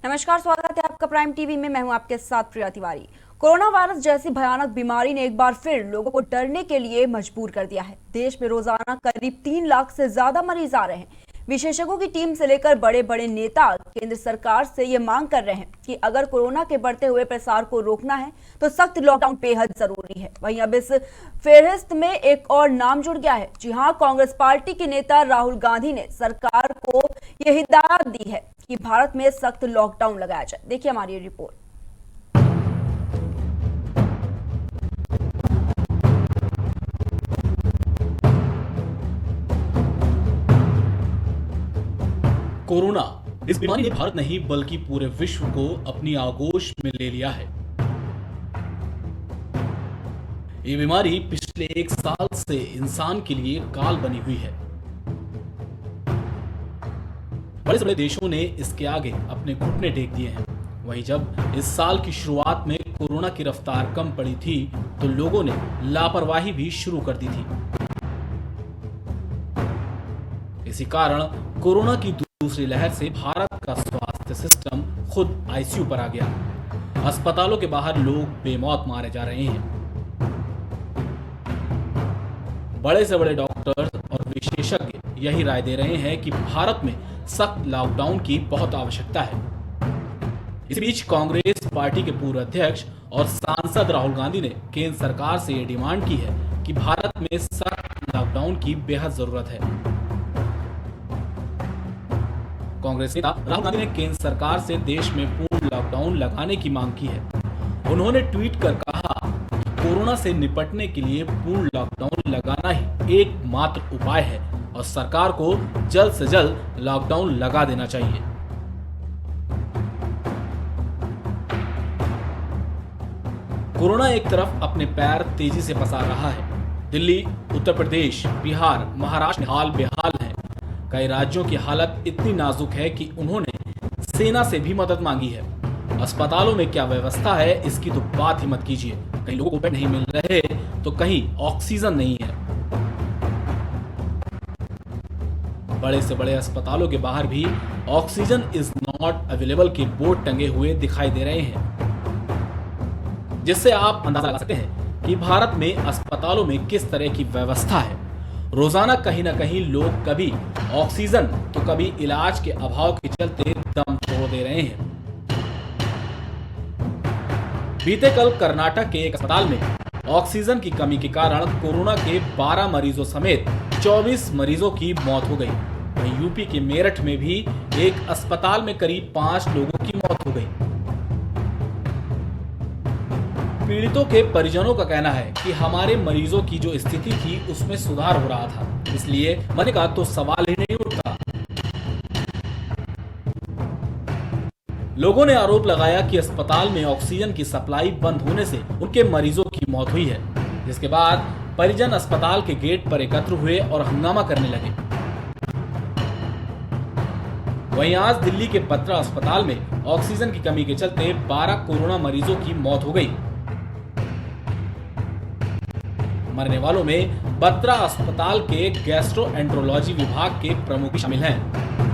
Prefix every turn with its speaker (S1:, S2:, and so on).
S1: नमस्कार, स्वागत है आपका प्राइम टीवी में। मैं हूं आपके साथ प्रिया तिवारी। कोरोना वायरस जैसी भयानक बीमारी ने एक बार फिर लोगों को डरने के लिए मजबूर कर दिया है। देश में रोजाना करीब 3 लाख से ज्यादा मरीज आ रहे हैं। विशेषज्ञों की टीम से लेकर बड़े बड़े नेता केंद्र सरकार से ये मांग कर रहे हैं कि अगर कोरोना के बढ़ते हुए प्रसार को रोकना है तो सख्त लॉकडाउन बेहद जरूरी है। वहीं अब इस फेहरिस्त में एक और नाम जुड़ गया है। जी हां, कांग्रेस पार्टी के नेता राहुल गांधी ने सरकार को यह हिदायत दी है कि भारत में सख्त लॉकडाउन लगाया जाए। देखिए हमारी ये रिपोर्ट।
S2: कोरोना इस बीमारी ने भारत नहीं बल्कि पूरे विश्व को अपनी आगोश में ले लिया है। ये बीमारी पिछले 1 साल से इंसान के लिए काल बनी हुई है। बड़े से बड़े देशों ने इसके आगे अपने घुटने टेक दिए हैं। वहीं जब इस साल की शुरुआत में कोरोना की रफ्तार कम पड़ी थी तो लोगों ने लापरवाही भी शुरू कर दी थी। इसी कारण कोरोना की दूसरी लहर से भारत का स्वास्थ्य सिस्टम खुद आईसीयू पर आ गया। अस्पतालों के बाहर लोग बेमौत मारे जा रहे हैं। बड़े से बड़े डॉक्टर्स और विशेषज्ञ यही राय दे रहे हैं कि भारत में सख्त लॉकडाउन की बहुत आवश्यकता है। इस बीच कांग्रेस पार्टी के पूर्व अध्यक्ष और सांसद राहुल गांधी ने केंद्र सरकार से यह डिमांड की है कि भारत में सख्त लॉकडाउन की बेहद जरूरत है। कांग्रेस नेता राहुल गांधी ने केंद्र सरकार से देश में पूर्ण लॉकडाउन लगाने की मांग की है। उन्होंने ट्वीट कर कहा कि कोरोना से निपटने के लिए पूर्ण लॉकडाउन लगाना ही एकमात्र उपाय है और सरकार को जल्द से जल्द लॉकडाउन लगा देना चाहिए। कोरोना एक तरफ अपने पैर तेजी से पसार रहा है। दिल्ली, उत्तर प्रदेश, बिहार, महाराष्ट्र हाल बेहाल है। कई राज्यों की हालत इतनी नाजुक है कि उन्होंने सेना से भी मदद मांगी है। अस्पतालों में क्या व्यवस्था है इसकी तो बात ही मत कीजिए। कहीं लोगों को बेड नहीं मिल रहे तो कहीं ऑक्सीजन नहीं है। बड़े से बड़े अस्पतालों के बाहर भी ऑक्सीजन इज नॉट अवेलेबल के बोर्ड टंगे हुए दिखाई दे रहे हैं, जिससे आप अंदाजा लगा सकते हैं कि भारत में अस्पतालों में किस तरह की व्यवस्था है। रोजाना कहीं ना कहीं लोग कभी ऑक्सीजन तो कभी इलाज के अभाव के चलते दम तोड़ दे रहे हैं। बीते कल कर्नाटक के एक अस्पताल में ऑक्सीजन की कमी के कारण कोरोना के 12 मरीजों समेत 24 मरीजों की मौत हो गई। वहीं यूपी के मेरठ में भी एक अस्पताल में करीब 5 लोगों की मौत हो गई। पीड़ितों के परिजनों का कहना है कि हमारे मरीजों की जो स्थिति थी उसमें सुधार हो रहा था, इसलिए मरने का तो सवाल ही नहीं उठता। लोगों ने आरोप लगाया कि अस्पताल में ऑक्सीजन की सप्लाई बंद होने से उनके मरीजों की मौत हुई है, जिसके बाद परिजन अस्पताल के गेट पर एकत्र हुए और हंगामा करने लगे। वहीं आज दिल्ली के बत्रा अस्पताल में ऑक्सीजन की कमी के चलते 12 कोरोना मरीजों की मौत हो गई। मरने वालों में बत्रा अस्पताल के गैस्ट्रोएंट्रोलॉजी विभाग के प्रमुख शामिल हैं।